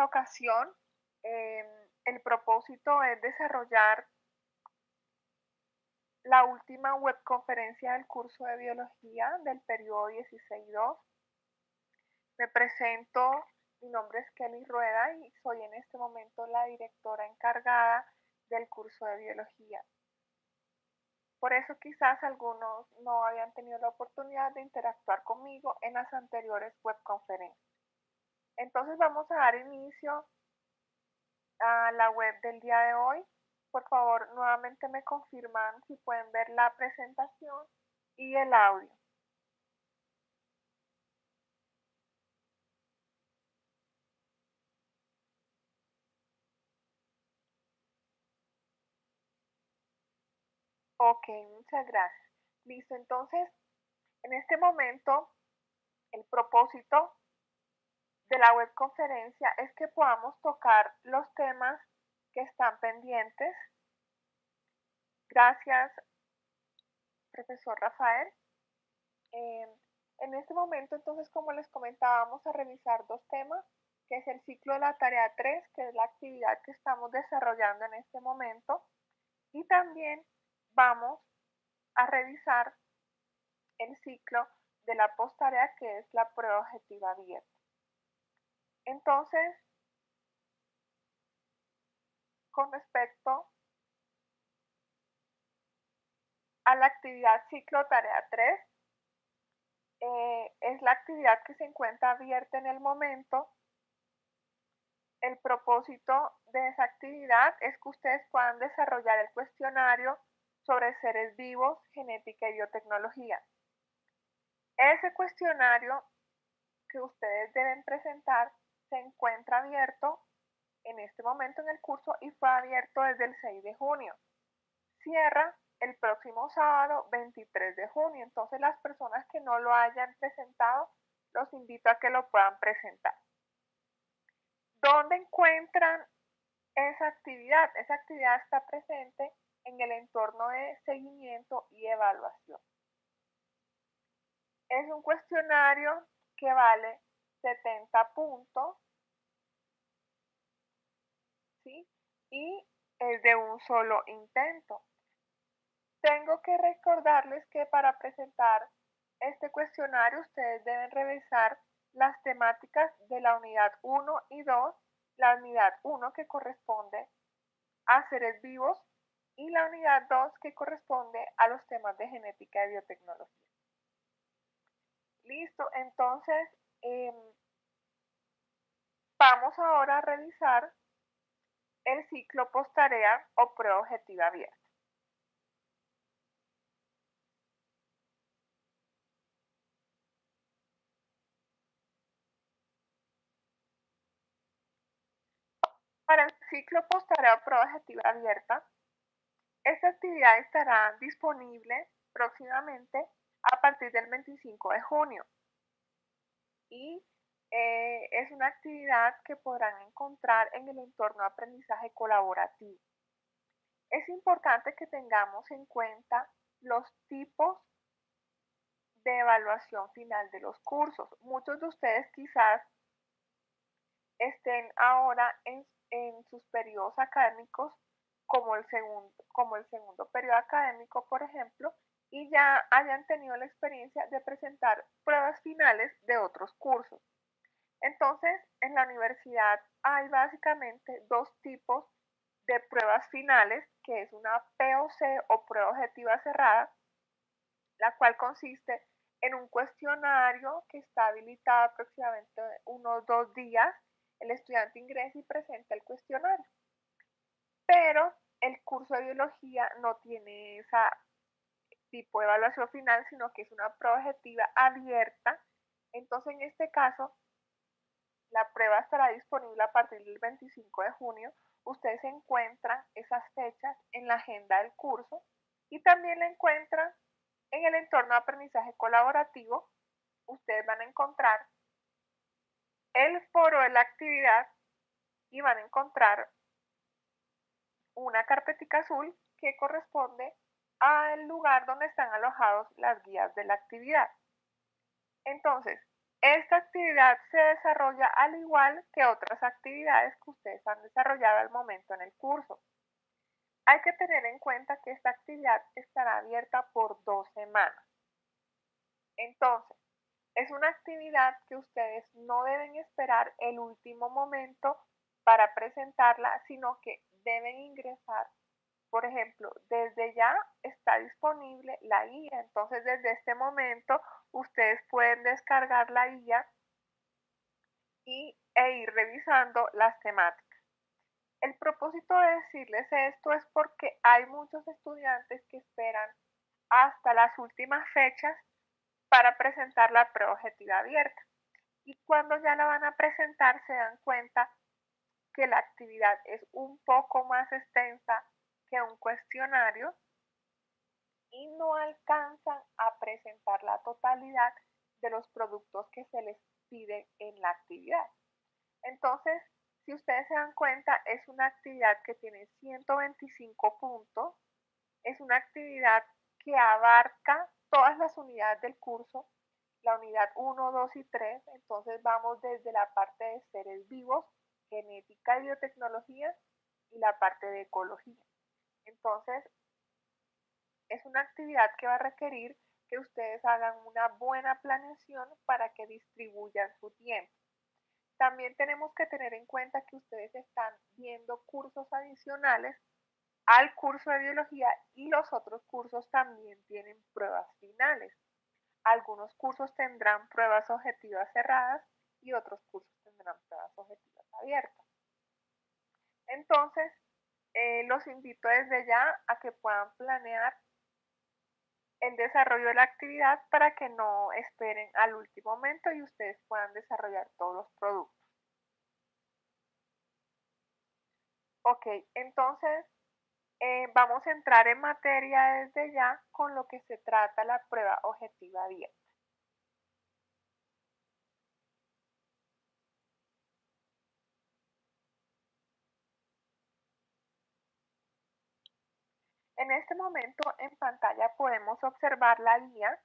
esta ocasión el propósito es desarrollar la última webconferencia del curso de biología del periodo 16.2. Me presento, mi nombre es Kelly Rueda y soy en este momento la directora encargada del curso de biología. Por eso quizás algunos no habían tenido la oportunidad de interactuar conmigo en las anteriores webconferencias. Entonces vamos a dar inicio a la web del día de hoy. Por favor, nuevamente me confirman si pueden ver la presentación y el audio. Ok, muchas gracias. Listo, entonces, en este momento, el propósito de la webconferencia es que podamos tocar los temas que están pendientes. Gracias, profesor Rafael. En este momento, entonces, como les comentaba, vamos a revisar dos temas, que es el ciclo de la tarea 3, que es la actividad que estamos desarrollando en este momento, y también vamos a revisar el ciclo de la posttarea, que es la prueba objetiva abierta. Entonces, con respecto a la actividad ciclo tarea 3, es la actividad que se encuentra abierta en el momento. El propósito de esa actividad es que ustedes puedan desarrollar el cuestionario sobre seres vivos, genética y biotecnología. Ese cuestionario que ustedes deben presentar se encuentra abierto en este momento en el curso y fue abierto desde el 6 de junio. Cierra el próximo sábado 23 de junio. Entonces las personas que no lo hayan presentado, los invito a que lo puedan presentar. ¿Dónde encuentran esa actividad? Esa actividad está presente en el entorno de seguimiento y evaluación. Es un cuestionario que vale 70 puntos, ¿sí? Y es de un solo intento. Tengo que recordarles que para presentar este cuestionario ustedes deben revisar las temáticas de la unidad 1 y 2, la unidad 1 que corresponde a seres vivos y la unidad 2 que corresponde a los temas de genética y biotecnología. Listo, entonces vamos ahora a revisar el ciclo posttarea o prueba objetiva abierta. Para el ciclo posttarea o prueba objetiva abierta, esta actividad estará disponible próximamente a partir del 25 de junio y es una actividad que podrán encontrar en el entorno de aprendizaje colaborativo. Es importante que tengamos en cuenta los tipos de evaluación final de los cursos. Muchos de ustedes quizás estén ahora en sus periodos académicos como el segundo periodo académico, por ejemplo, y ya hayan tenido la experiencia de presentar pruebas finales de otros cursos. Entonces, en la universidad hay básicamente dos tipos de pruebas finales, que es una POC o prueba objetiva cerrada, la cual consiste en un cuestionario que está habilitado aproximadamente unos 2 días. El estudiante ingresa y presenta el cuestionario. Pero el curso de biología no tiene ese tipo de evaluación final, sino que es una prueba objetiva abierta. Entonces, en este caso, la prueba estará disponible a partir del 25 de junio. Ustedes encuentran esas fechas en la agenda del curso y también la encuentran en el entorno de aprendizaje colaborativo. Ustedes van a encontrar el foro de la actividad y van a encontrar una carpetica azul que corresponde al lugar donde están alojados las guías de la actividad. Entonces, Esta actividad se desarrolla al igual que otras actividades que ustedes han desarrollado al momento en el curso. Hay que tener en cuenta que esta actividad estará abierta por 2 semanas. Entonces, es una actividad que ustedes no deben esperar el último momento para presentarla, sino que deben ingresar. Por ejemplo, desde ya está disponible la guía, entonces desde este momento ustedes pueden descargar la guía e ir revisando las temáticas. El propósito de decirles esto es porque hay muchos estudiantes que esperan hasta las últimas fechas para presentar la prueba objetiva abierta. Y cuando ya la van a presentar se dan cuenta que la actividad es un poco más extensa que un cuestionario y no alcanzan a presentar la totalidad de los productos que se les pide en la actividad. Entonces, si ustedes se dan cuenta, es una actividad que tiene 125 puntos, es una actividad que abarca todas las unidades del curso, la unidad 1, 2 y 3, entonces vamos desde la parte de seres vivos, genética y biotecnología y la parte de ecología. Entonces, es una actividad que va a requerir que ustedes hagan una buena planeación para que distribuyan su tiempo. También tenemos que tener en cuenta que ustedes están viendo cursos adicionales al curso de biología y los otros cursos también tienen pruebas finales. Algunos cursos tendrán pruebas objetivas cerradas y otros cursos tendrán pruebas objetivas abiertas. Entonces, los invito desde ya a que puedan planear el desarrollo de la actividad para que no esperen al último momento y ustedes puedan desarrollar todos los productos. Ok, entonces vamos a entrar en materia desde ya con lo que se trata la prueba objetiva abierta. En este momento en pantalla podemos observar la guía.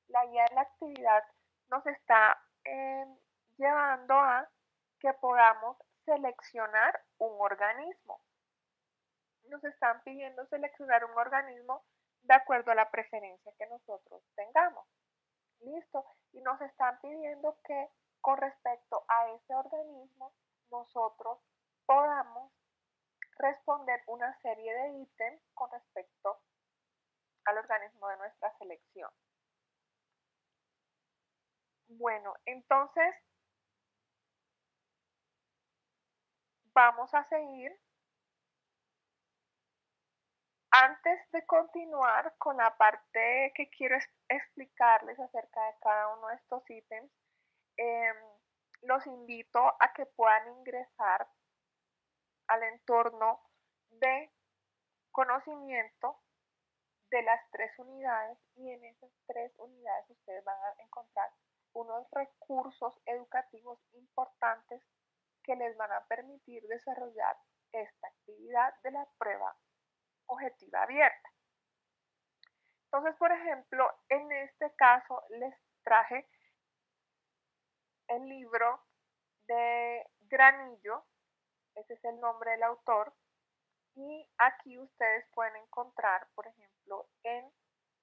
La guía de la actividad nos está llevando a que podamos seleccionar un organismo. Nos están pidiendo seleccionar un organismo de acuerdo a la preferencia que nosotros tengamos. Listo. Y nos están pidiendo que con respecto a ese organismo nosotros podamos responder una serie de ítems con respecto al organismo de nuestra selección. Bueno, entonces vamos a seguir. Antes de continuar con la parte que quiero explicarles acerca de cada uno de estos ítems, em, los invito a que puedan ingresar al entorno de conocimiento de las 3 unidades y en esas 3 unidades ustedes van a encontrar unos recursos educativos importantes que les van a permitir desarrollar esta actividad de la prueba objetiva abierta. Entonces, por ejemplo, en este caso les traje el libro de Granillo, ese es el nombre del autor, y aquí ustedes pueden encontrar, por ejemplo, en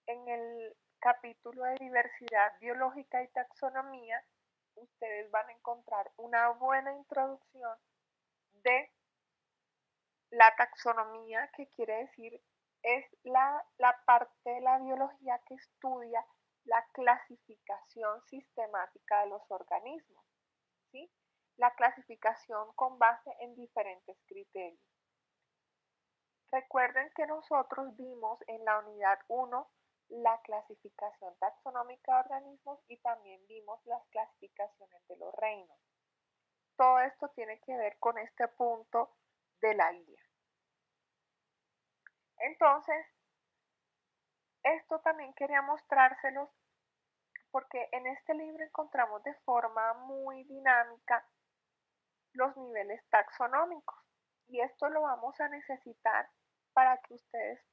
el capítulo de diversidad biológica y taxonomía, ustedes van a encontrar una buena introducción de la taxonomía, que quiere decir es la parte de la biología que estudia la clasificación sistemática de los organismos, ¿sí? La clasificación con base en diferentes criterios. Recuerden que nosotros vimos en la unidad 1 la clasificación taxonómica de organismos y también vimos las clasificaciones de los reinos. Todo esto tiene que ver con este punto de la guía. Entonces, esto también quería mostrárselos porque en este libro encontramos de forma muy dinámica los niveles taxonómicos y esto lo vamos a necesitar para que ustedes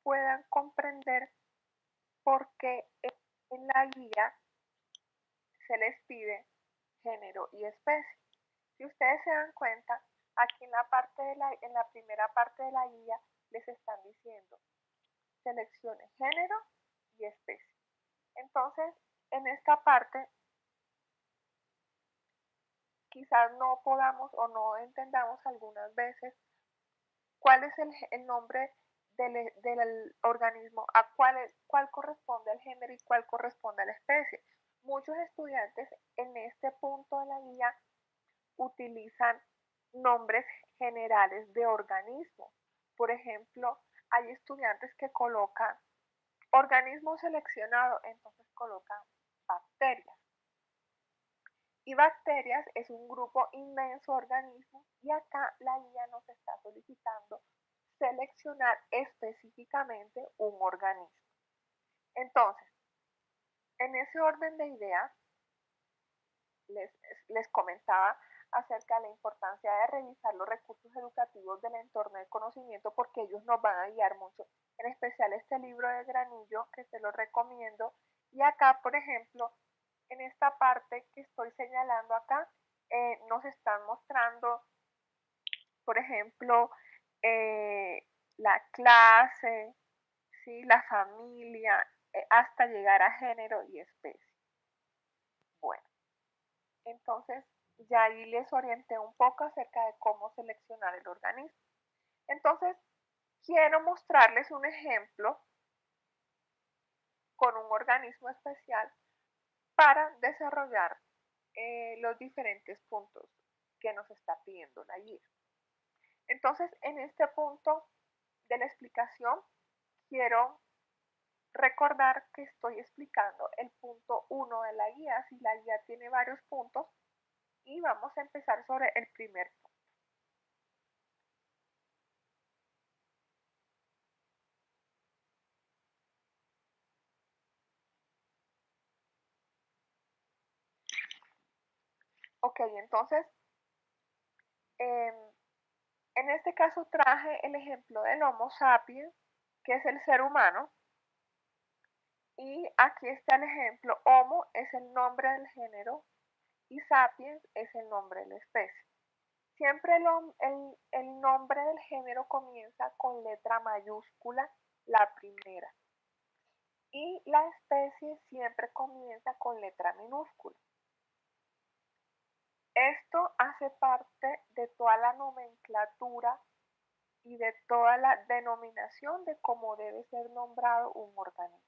puedan comprender por qué en la guía se les pide género y especie. Si ustedes se dan cuenta, aquí en la primera parte de la guía les están diciendo seleccione género y especie. Entonces, en esta parte quizás no podamos o no entendamos algunas veces cuál es el nombre del organismo, a cuál corresponde al género y cuál corresponde a la especie. Muchos estudiantes en este punto de la guía utilizan nombres generales de organismos. Por ejemplo, hay estudiantes que colocan organismo seleccionado, entonces colocan bacterias. Y bacterias es un grupo inmenso de organismos y acá la guía nos está solicitando seleccionar específicamente un organismo. Entonces, en ese orden de ideas, les, les comentaba acerca de la importancia de revisar los recursos educativos del entorno de conocimiento porque ellos nos van a guiar mucho, en especial este libro de Granillo que se lo recomiendo. Y acá, por ejemplo, en esta parte que estoy señalando acá, nos están mostrando, por ejemplo, la clase, ¿sí? La familia, hasta llegar a género y especie. Bueno, entonces ya ahí les orienté un poco acerca de cómo seleccionar el organismo. Entonces, quiero mostrarles un ejemplo con un organismo especial para desarrollar los diferentes puntos que nos está pidiendo la guía. Entonces, en este punto de la explicación, quiero recordar que estoy explicando el punto 1 de la guía. Si la guía tiene varios puntos, y vamos a empezar sobre el primer punto. Ok, entonces, eh, en este caso traje el ejemplo del Homo sapiens, que es el ser humano, y aquí está el ejemplo. Homo es el nombre del género y sapiens es el nombre de la especie. Siempre el nombre del género comienza con letra mayúscula, la primera, y la especie siempre comienza con letra minúscula. Esto hace parte de toda la nomenclatura y de toda la denominación de cómo debe ser nombrado un organismo.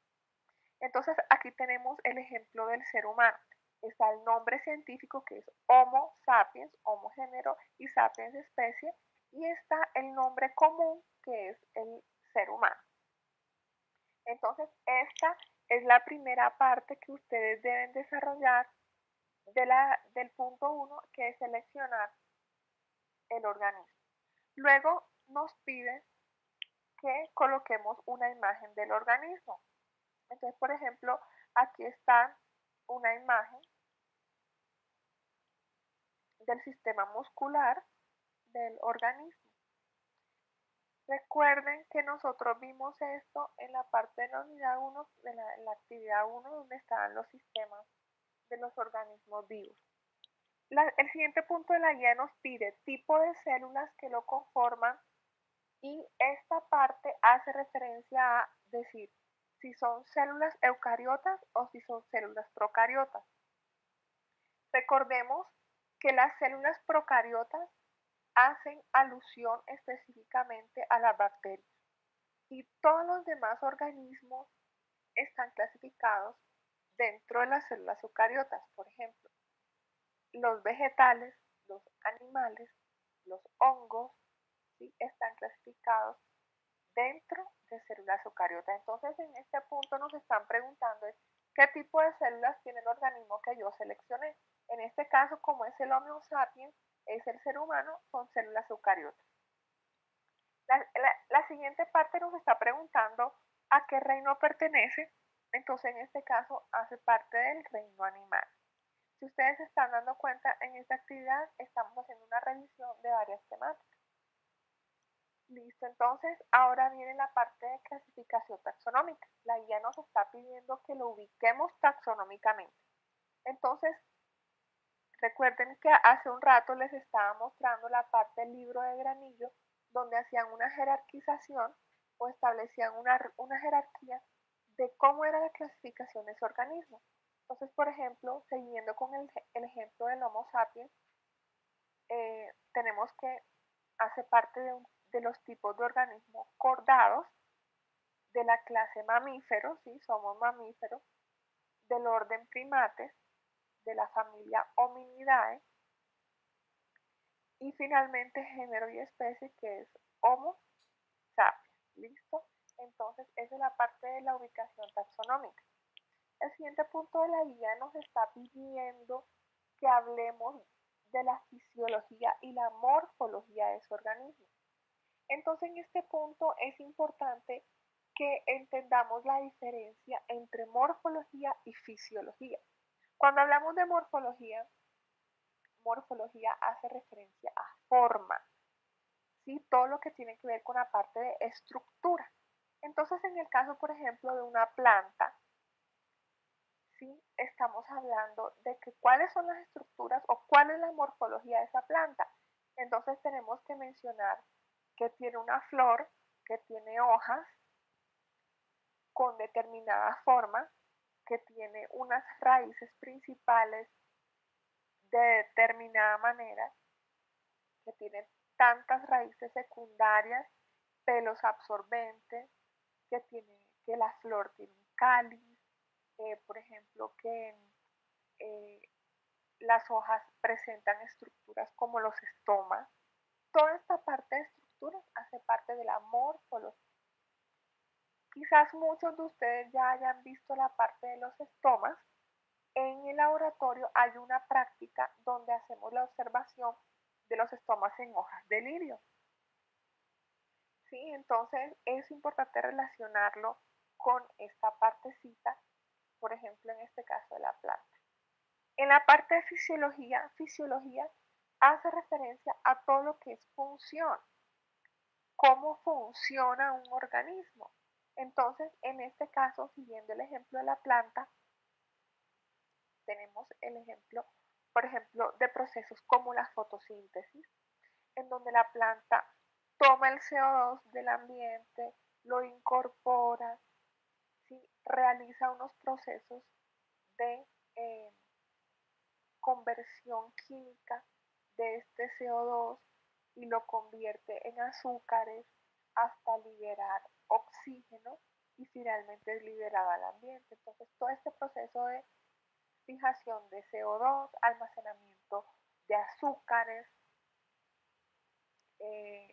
Entonces aquí tenemos el ejemplo del ser humano. Está el nombre científico que es Homo sapiens, Homo género y sapiens especie, y está el nombre común que es el ser humano. Entonces esta es la primera parte que ustedes deben desarrollar del punto 1, que es seleccionar el organismo. Luego nos piden que coloquemos una imagen del organismo. Entonces, por ejemplo, aquí está una imagen del sistema muscular del organismo. Recuerden que nosotros vimos esto en la parte de la unidad 1, en la actividad 1, donde estaban los sistemas de los organismos vivos. El siguiente punto de la guía nos pide tipo de células que lo conforman y esta parte hace referencia a decir si son células eucariotas o si son células procariotas. Recordemos que las células procariotas hacen alusión específicamente a las bacterias y todos los demás organismos están clasificados dentro de las células eucariotas. Por ejemplo, los vegetales, los animales, los hongos, ¿sí? Están clasificados dentro de células eucariotas. Entonces, en este punto nos están preguntando qué tipo de células tiene el organismo que yo seleccioné. En este caso, como es el Homo sapiens, es el ser humano, son células eucariotas. La siguiente parte nos está preguntando a qué reino pertenece. Entonces, en este caso, hace parte del reino animal. Si ustedes se están dando cuenta, en esta actividad estamos haciendo una revisión de varias temáticas. Listo, entonces ahora viene la parte de clasificación taxonómica. La guía nos está pidiendo que lo ubiquemos taxonómicamente. Entonces, recuerden que hace un rato les estaba mostrando la parte del libro de Granillo, donde hacían una jerarquización o establecían una jerarquía de cómo era la clasificación de ese organismo. Entonces, por ejemplo, siguiendo con el ejemplo del Homo sapiens, tenemos que hace parte de los tipos de organismos cordados de la clase mamíferos, ¿sí? Somos mamíferos, del orden primates, de la familia Hominidae, y finalmente género y especie, que es Homo sapiens. ¿Listo? Entonces, esa es la parte de la ubicación taxonómica. El siguiente punto de la guía nos está pidiendo que hablemos de la fisiología y la morfología de su organismo. Entonces, en este punto es importante que entendamos la diferencia entre morfología y fisiología. Cuando hablamos de morfología, morfología hace referencia a forma, ¿sí? Todo lo que tiene que ver con la parte de estructura. Entonces, en el caso, por ejemplo, de una planta, ¿sí? Estamos hablando de que cuáles son las estructuras o cuál es la morfología de esa planta. Entonces, tenemos que mencionar que tiene una flor, que tiene hojas con determinada forma, que tiene unas raíces principales de determinada manera, que tiene tantas raíces secundarias, pelos absorbentes, que la flor tiene un cáliz, por ejemplo, que eh, las hojas presentan estructuras como los estomas. Toda esta parte de estructuras hace parte de la morfología. Quizás muchos de ustedes ya hayan visto la parte de los estomas. En el laboratorio hay una práctica donde hacemos la observación de los estomas en hojas de lirio. ¿Sí? Entonces es importante relacionarlo con esta partecita, por ejemplo en este caso de la planta. En la parte de fisiología hace referencia a todo lo que es función, cómo funciona un organismo. Entonces, en este caso, siguiendo el ejemplo de la planta, tenemos el ejemplo, por ejemplo, de procesos como la fotosíntesis, en donde la planta toma el CO2 del ambiente, lo incorpora, ¿sí? Realiza unos procesos de conversión química de este CO2 y lo convierte en azúcares hasta liberar oxígeno y finalmente es liberado al ambiente. Entonces, todo este proceso de fijación de CO2, almacenamiento de azúcares,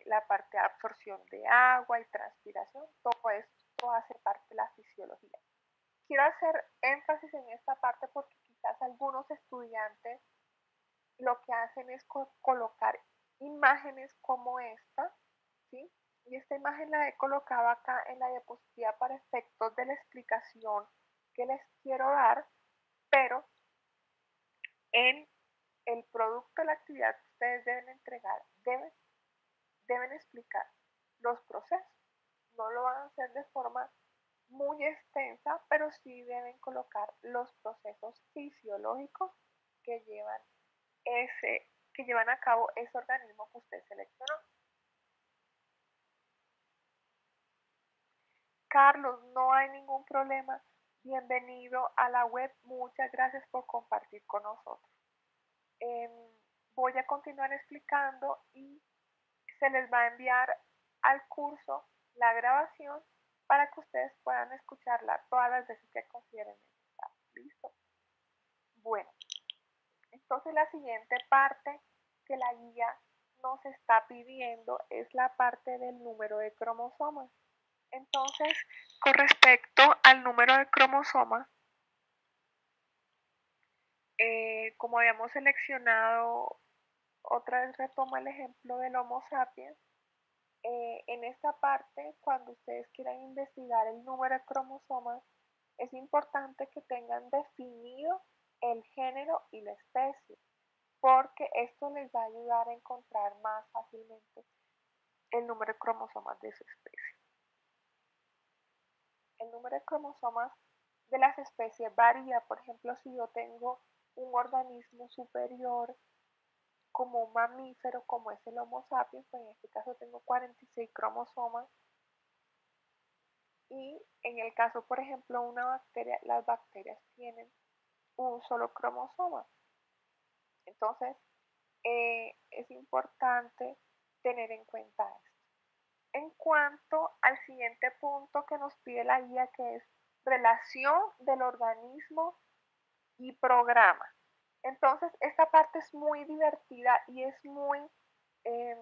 la parte de absorción de agua y transpiración, todo esto hace parte de la fisiología. Quiero hacer énfasis en esta parte porque quizás algunos estudiantes lo que hacen es colocar imágenes como esta, ¿sí? Y esta imagen la he colocado acá en la diapositiva para efectos de la explicación que les quiero dar, pero en el producto de la actividad que ustedes deben entregar, deben explicar los procesos. No lo van a hacer de forma muy extensa, pero sí deben colocar los procesos fisiológicos que llevan que llevan a cabo ese organismo que usted seleccionó. Carlos, no hay ningún problema. Bienvenido a la web. Muchas gracias por compartir con nosotros. Em, Voy a continuar explicando y se les va a enviar al curso la grabación para que ustedes puedan escucharla todas las veces que consideren necesario. ¿Listo? Bueno, entonces la siguiente parte que la guía nos está pidiendo es la parte del número de cromosomas. Entonces, con respecto al número de cromosomas, como habíamos seleccionado, otra vez retomo el ejemplo del Homo sapiens, en esta parte, cuando ustedes quieran investigar el número de cromosomas, es importante que tengan definido el género y la especie, porque esto les va a ayudar a encontrar más fácilmente el número de cromosomas de su especie. El número de cromosomas de las especies varía. Por ejemplo, si yo tengo un organismo superior como un mamífero, como es el Homo sapiens, pues en este caso tengo 46 cromosomas, y en el caso, por ejemplo, de una bacteria, las bacterias tienen un solo cromosoma. Entonces, es importante tener en cuenta esto. En cuanto al siguiente punto que nos pide la guía, que es relación del organismo y programa. Entonces, esta parte es muy divertida y es muy eh,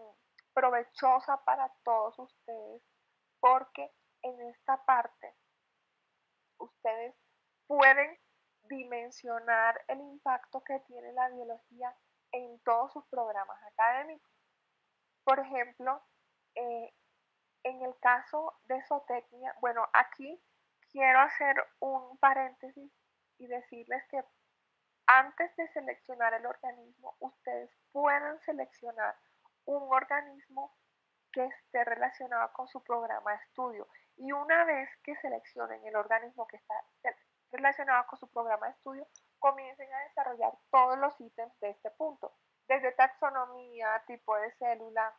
provechosa para todos ustedes, porque en esta parte ustedes pueden dimensionar el impacto que tiene la biología en todos sus programas académicos. Por ejemplo, eh, en el caso de zootecnia, bueno, aquí quiero hacer un paréntesis y decirles que antes de seleccionar el organismo, ustedes pueden seleccionar un organismo que esté relacionado con su programa de estudio. Y una vez que seleccionen el organismo que está relacionado con su programa de estudio, comiencen a desarrollar todos los ítems de este punto, desde taxonomía, tipo de célula,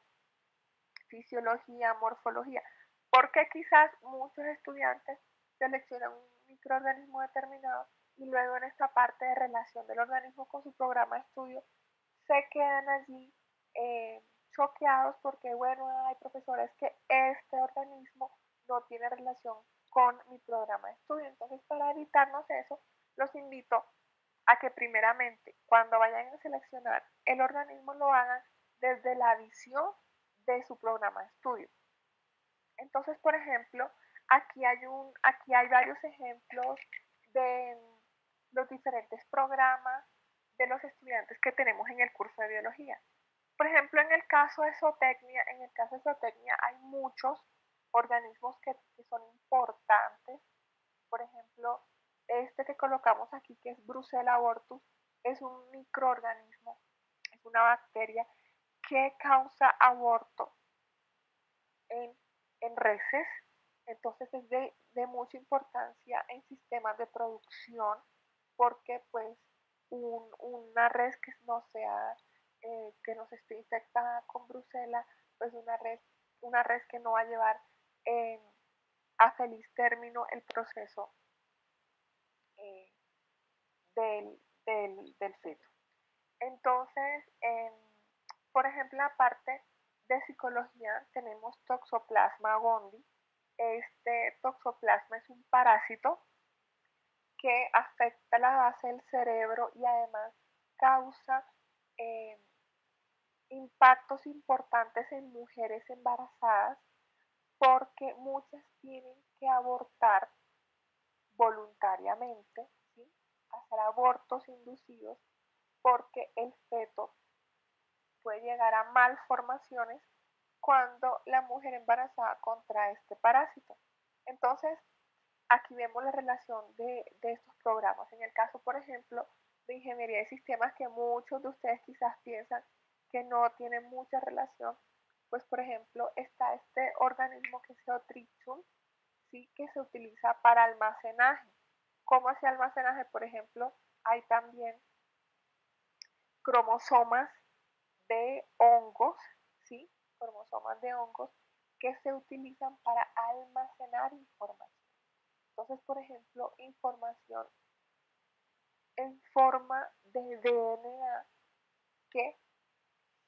fisiología, morfología, porque quizás muchos estudiantes seleccionan un microorganismo determinado y luego en esta parte de relación del organismo con su programa de estudio se quedan allí choqueados porque, bueno, hay profesores que este organismo no tiene relación con mi programa de estudio. Entonces, para evitarnos eso, los invito a que primeramente, cuando vayan a seleccionar el organismo, lo hagan desde la visión de su programa de estudio. Entonces, por ejemplo, aquí hay varios ejemplos de los diferentes programas de los estudiantes que tenemos en el curso de biología. Por ejemplo, en el caso de zootecnia hay muchos organismos que son importantes. Por ejemplo, este que colocamos aquí, que es Brucella abortus, es un microorganismo, es una bacteria que causa aborto en, en reses. Entonces es de mucha importancia en sistemas de producción, porque pues una res que no sea, que no se esté infectada con brucela, pues una res que no va a llevar eh, a feliz término el proceso eh, del feto. Entonces, por ejemplo, en la parte de psicología tenemos Toxoplasma gondii. Este toxoplasma es un parásito que afecta la base del cerebro y además causa eh, impactos importantes en mujeres embarazadas, porque muchas tienen que abortar voluntariamente, ¿sí? Hacer abortos inducidos, porque el feto puede llegar a malformaciones cuando la mujer embarazada contrae este parásito. Entonces, aquí vemos la relación de estos programas. En el caso, por ejemplo, de ingeniería de sistemas, que muchos de ustedes quizás piensan que no tienen mucha relación, pues por ejemplo está este organismo que es Geotrichum, ¿sí? Que se utiliza para almacenaje. ¿Cómo hace almacenaje? Por ejemplo, hay también cromosomas de hongos, ¿sí? Cromosomas de hongos que se utilizan para almacenar información. Entonces, por ejemplo, información en forma de DNA que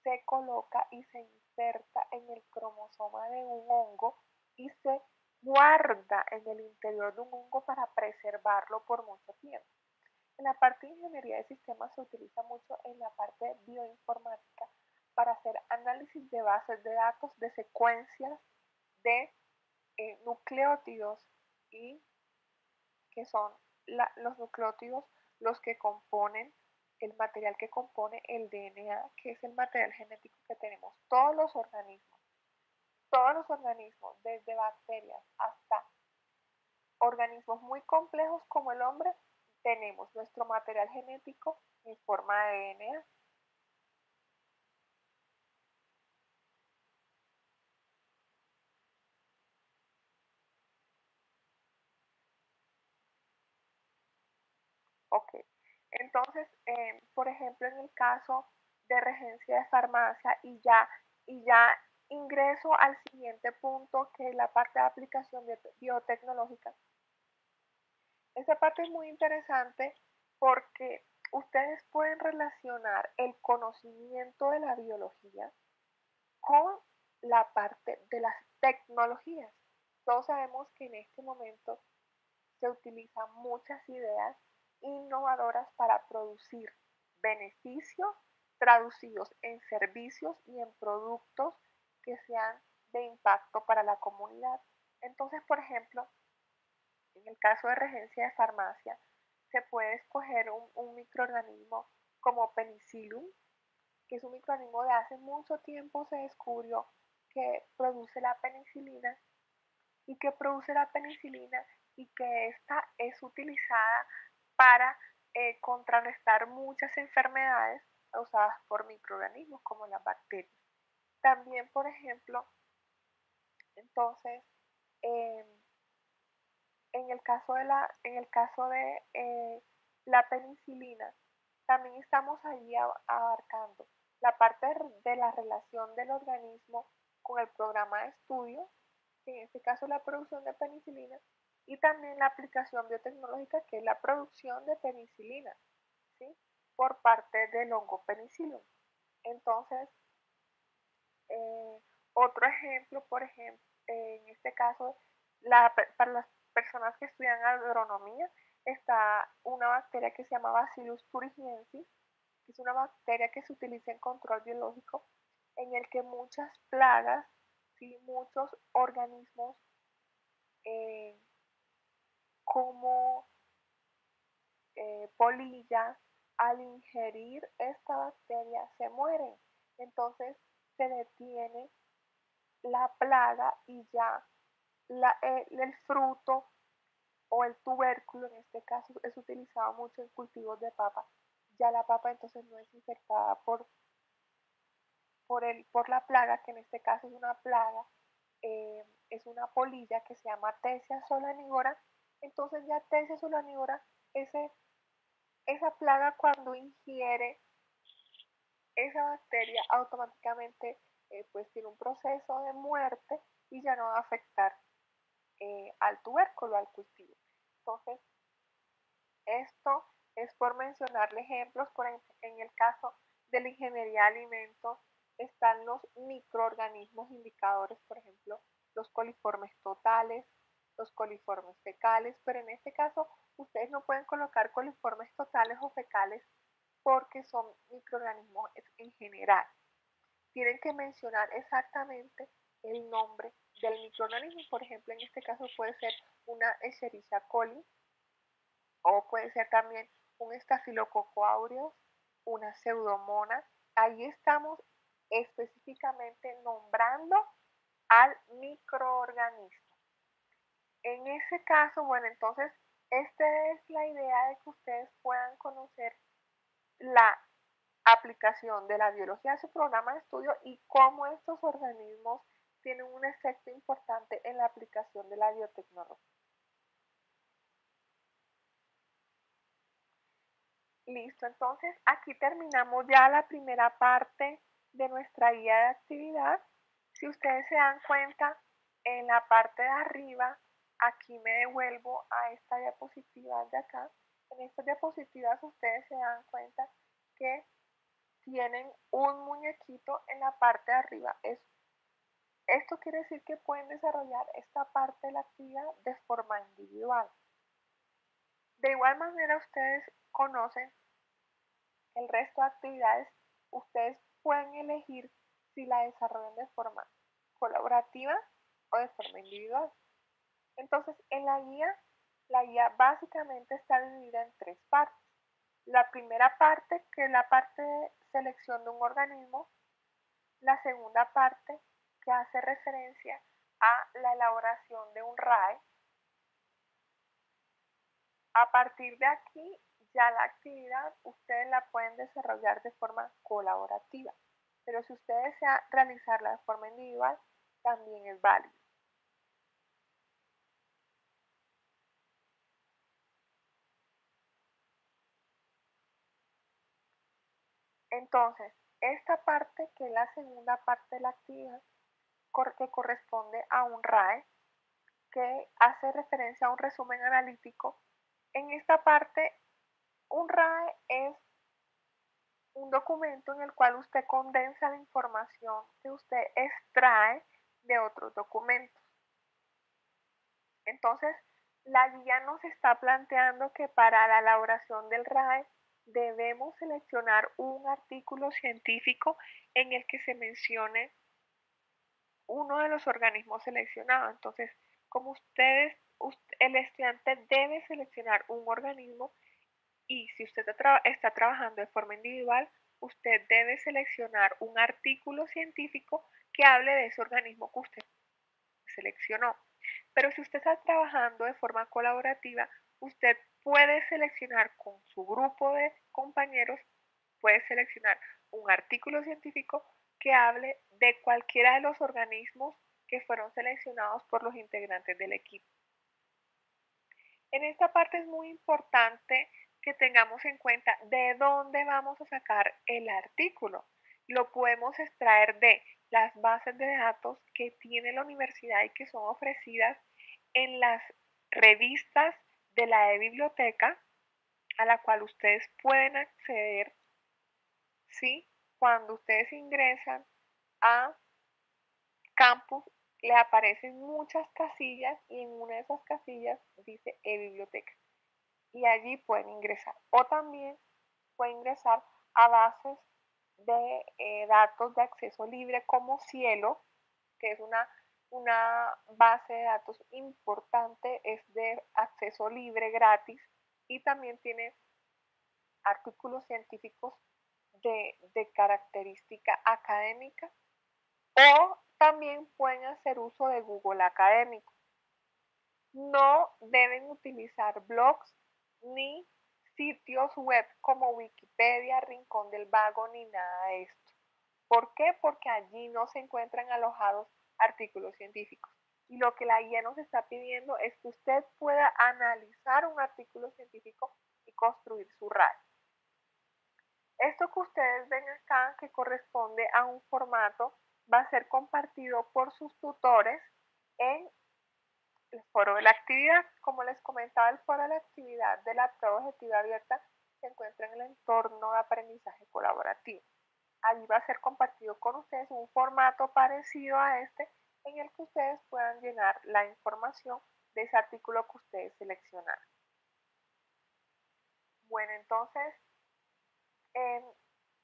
se coloca y se inserta en el cromosoma de un hongo y se guarda en el interior de un hongo para preservarlo por mucho tiempo. En la parte de ingeniería de sistemas se utiliza mucho en la parte de bioinformática para hacer análisis de bases de datos, de secuencias de nucleótidos, y que son los nucleótidos los que componen el material que compone el DNA, que es el material genético que tenemos todos los organismos, desde bacterias hasta organismos muy complejos como el hombre, tenemos nuestro material genético en forma de DNA. Ok, Entonces, por ejemplo, en el caso de regencia de farmacia y ya ingreso al siguiente punto, que es la parte de aplicación biotecnológica. Esta parte es muy interesante porque ustedes pueden relacionar el conocimiento de la biología con la parte de las tecnologías. Todos sabemos que en este momento se utilizan muchas ideas innovadoras para producir beneficios traducidos en servicios y en productos que sean de impacto para la comunidad. Entonces, por ejemplo, en el caso de regencia de farmacia, se puede escoger un microorganismo como Penicillium, que es un microorganismo de hace mucho tiempo se descubrió que produce la penicilina y que produce la penicilina y que esta es utilizada para contrarrestar muchas enfermedades causadas por microorganismos como las bacterias. También, por ejemplo, entonces, eh, en el caso de la penicilina, también estamos ahí abarcando la parte de la relación del organismo con el programa de estudio, que en este caso es la producción de penicilina, y también la aplicación biotecnológica, que es la producción de penicilina, ¿sí? Por parte del hongo penicillium. Entonces, eh, otro ejemplo, por ejemplo, en este caso, para las personas que estudian agronomía, está una bacteria que se llama Bacillus thuringiensis, que es una bacteria que se utiliza en control biológico, en el que muchas plagas, ¿sí? Muchos organismos eh, como polillas, al ingerir esta bacteria se mueren. Entonces se detiene la plaga y ya el fruto o el tubérculo, en este caso, es utilizado mucho en cultivos de papa. Ya la papa entonces no es infectada por la plaga, que en este caso es una plaga, es una polilla que se llama Tesia solanívora. Entonces ya Tesia solanívora, esa plaga cuando ingiere esa bacteria automáticamente pues tiene un proceso de muerte y ya no va a afectar al tubérculo, al cultivo. Entonces, esto es por mencionarle ejemplos. En el caso de la ingeniería de alimentos están los microorganismos indicadores, por ejemplo, los coliformes totales, los coliformes fecales, pero en este caso ustedes no pueden colocar coliformes totales o fecales porque son microorganismos en general. Tienen que mencionar exactamente el nombre del microorganismo. Por ejemplo, en este caso puede ser una Escherichia coli o puede ser también un Staphylococcus aureus, una pseudomonas. Ahí estamos específicamente nombrando al microorganismo. En ese caso, bueno, entonces esta es la idea de que ustedes puedan conocer la aplicación de la biología a su programa de estudio y cómo estos organismos tienen un efecto importante en la aplicación de la biotecnología. Listo, entonces aquí terminamos ya la primera parte de nuestra guía de actividad. Si ustedes se dan cuenta, en la parte de arriba, aquí me devuelvo a esta diapositiva de acá. En estas diapositivas ustedes se dan cuenta que tienen un muñequito en la parte de arriba. Esto quiere decir que pueden desarrollar esta parte de la actividad de forma individual. De igual manera, ustedes conocen el resto de actividades. Ustedes pueden elegir si la desarrollan de forma colaborativa o de forma individual. Entonces, en la guía básicamente está dividida en tres partes. La primera parte, que es la parte de selección de un organismo. La segunda parte, que hace referencia a la elaboración de un RAE. A partir de aquí, ya la actividad ustedes la pueden desarrollar de forma colaborativa, pero si ustedes desean realizarla de forma individual, también es válido. Entonces, esta parte, que es la segunda parte de la actividad, que corresponde a un RAE, que hace referencia a un resumen analítico. En esta parte, un RAE es un documento en el cual usted condensa la información que usted extrae de otros documentos. Entonces, la guía nos está planteando que para la elaboración del RAE debemos seleccionar un artículo científico en el que se mencione uno de los organismos seleccionados. Entonces, como el estudiante debe seleccionar un organismo, y si usted está trabajando de forma individual, usted debe seleccionar un artículo científico que hable de ese organismo que usted seleccionó. Pero si usted está trabajando de forma colaborativa, usted puede seleccionar con su grupo de compañeros, puede seleccionar un artículo científico que hable de cualquiera de los organismos que fueron seleccionados por los integrantes del equipo. En esta parte es muy importante que tengamos en cuenta de dónde vamos a sacar el artículo. Lo podemos extraer de las bases de datos que tiene la universidad y que son ofrecidas en las revistas de la e-biblioteca, a la cual ustedes pueden acceder, ¿sí? Cuando ustedes ingresan a Campus, le aparecen muchas casillas y en una de esas casillas dice e-biblioteca, y allí pueden ingresar. O también pueden ingresar a bases de datos de acceso libre como Cielo, que es una base de datos importante, es de acceso libre, gratis, y también tiene artículos científicos de característica académica. O también pueden hacer uso de Google Académico. No deben utilizar blogs ni sitios web como Wikipedia, Rincón del Vago, ni nada de esto. ¿Por qué? Porque allí no se encuentran alojados artículos científicos. Y lo que la guía nos está pidiendo es que usted pueda analizar un artículo científico y construir su RAE. Esto que ustedes ven acá, que corresponde a un formato, va a ser compartido por sus tutores en el foro de la actividad. Como les comentaba, el foro de la actividad de la prueba objetiva abierta se encuentra en el entorno de aprendizaje colaborativo. Allí va a ser compartido con ustedes un formato parecido a este, en el que ustedes puedan llenar la información de ese artículo que ustedes seleccionaron. Bueno, entonces, en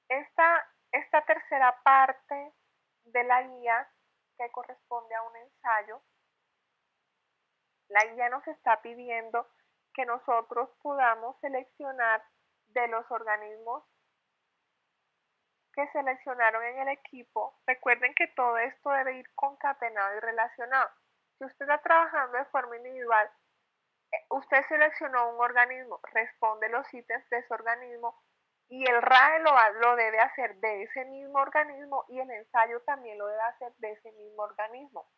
esta tercera parte de la guía, que corresponde a un ensayo, la guía nos está pidiendo que nosotros podamos seleccionar de los organismos que seleccionaron en el equipo. Recuerden que todo esto debe ir concatenado y relacionado. Si usted está trabajando de forma individual, usted seleccionó un organismo, responde los ítems de ese organismo y el RAE lo debe hacer de ese mismo organismo, y el ensayo también lo debe hacer de ese mismo organismo.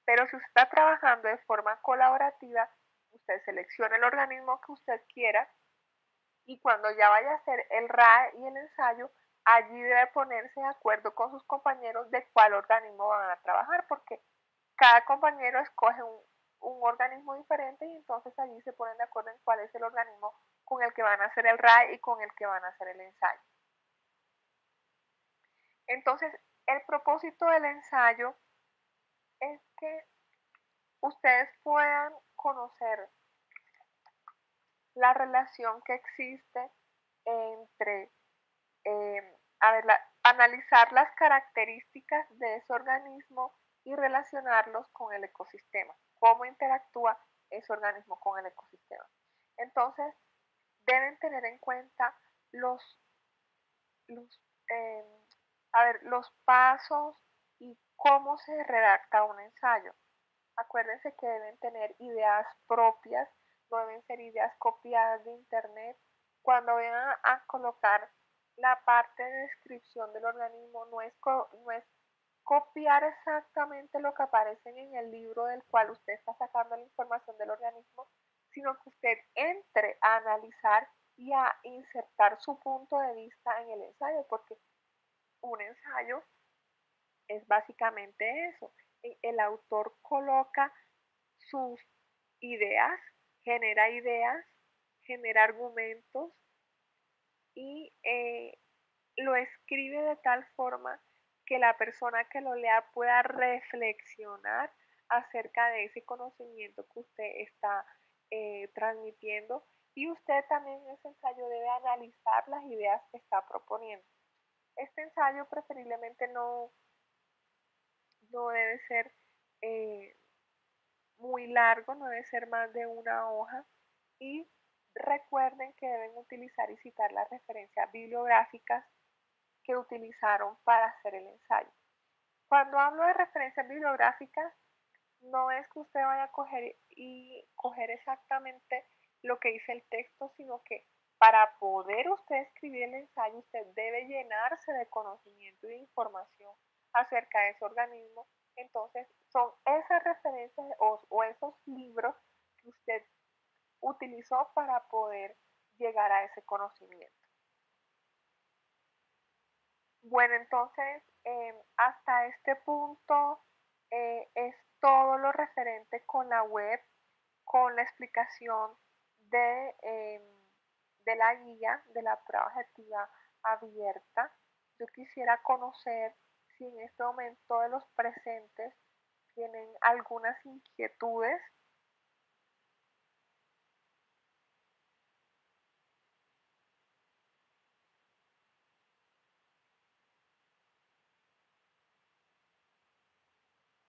Pero si usted está trabajando de forma colaborativa, usted selecciona el organismo que usted quiera, y cuando ya vaya a hacer el RAE y el ensayo, allí debe ponerse de acuerdo con sus compañeros de cuál organismo van a trabajar, porque cada compañero escoge un organismo diferente, y entonces allí se ponen de acuerdo en cuál es el organismo con el que van a hacer el RAE y con el que van a hacer el ensayo. Entonces, el propósito del ensayo es que ustedes puedan conocer la relación que existe entre, analizar las características de ese organismo y relacionarlos con el ecosistema, cómo interactúa ese organismo con el ecosistema. Entonces, deben tener en cuenta los, los, eh, los pasos y cómo se redacta un ensayo. Acuérdense que deben tener ideas propias, no deben ser ideas copiadas de internet. Cuando vayan a colocar la parte de descripción del organismo, no es copiar exactamente lo que aparece en el libro del cual usted está sacando la información del organismo, sino que usted entre a analizar y a insertar su punto de vista en el ensayo, porque un ensayo es básicamente eso. El autor coloca sus ideas, ideas, genera argumentos y lo escribe de tal forma que la persona que lo lea pueda reflexionar acerca de ese conocimiento que usted está transmitiendo, y usted también en ese ensayo debe analizar las ideas que está proponiendo. Este ensayo preferiblemente no debe ser eh, muy largo, no debe ser más de una hoja, y recuerden que deben utilizar y citar las referencias bibliográficas que utilizaron para hacer el ensayo. Cuando hablo de referencias bibliográficas, no es que usted vaya a coger exactamente lo que dice el texto, sino que para poder usted escribir el ensayo, usted debe llenarse de conocimiento y de información acerca de ese organismo. Entonces, son esas referencias o esos libros que usted utilizó para poder llegar a ese conocimiento. Bueno, entonces, hasta este punto es todo lo referente con la web, con la explicación de la guía de la prueba objetiva abierta. Yo quisiera conocer si en este momento de los presentes tienen algunas inquietudes